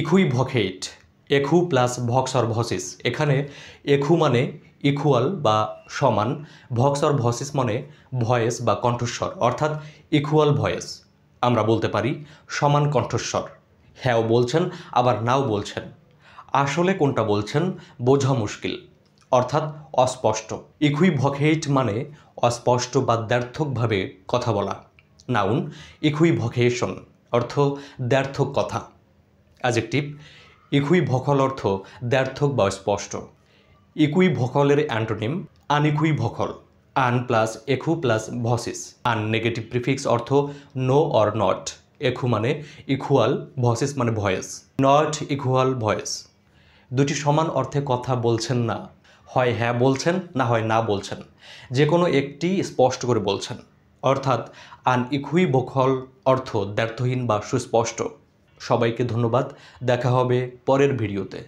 ইকুইভোকেট, একু plus Volks or ভসিস। এখানে একু মানে equal বা সমান, ভক্স অর ভসিস মানে ভয়েস বা কণ্ঠস্বর, অর্থাৎ ইকুয়াল ভয়েস। আমরা বলতে পারি সমান কণ্ঠস্বর। হ্যাঁও বলছেন আবার নাও বলছেন। আসলে কোনটা বলছেন বোঝা মুশকিল, অর্থাৎ অস্পষ্ট। ইকুইভোকেট মানে অস্পষ্ট বা দ্ব্যর্থকভাবে কথা বলা। নাউন ইকুইভোকেশন, অর্থ দ্ব্যর্থক কথা। অ্যাডজেক্টিভ ইকুইভোকাল, অর্থ দ্ব্যর্থক বা স্পষ্ট। ইকুইভোকালের অ্যান্টোনিম আনইকুইভোকাল। আন প্লাস একু প্লাস ভসিস। আন নেগেটিভ প্রিফিক্স, অর্থ নো অর নট। একু মানে ইকুয়াল, ভসিস মানে ভয়েস। Not equal voice. দুটি সমান অর্থে কথা বলছেন না, হয় হ্যাঁ বলছেন না হয় না বলছেন, যে কোনো একটি স্পষ্ট করে বলছেন, অর্থাৎ আনইকুইভোকাল অর্থ দ্ব্যর্থহীন বা সুস্পষ্ট। সবাইকে ধন্যবাদ। দেখা হবে পরের ভিডিওতে।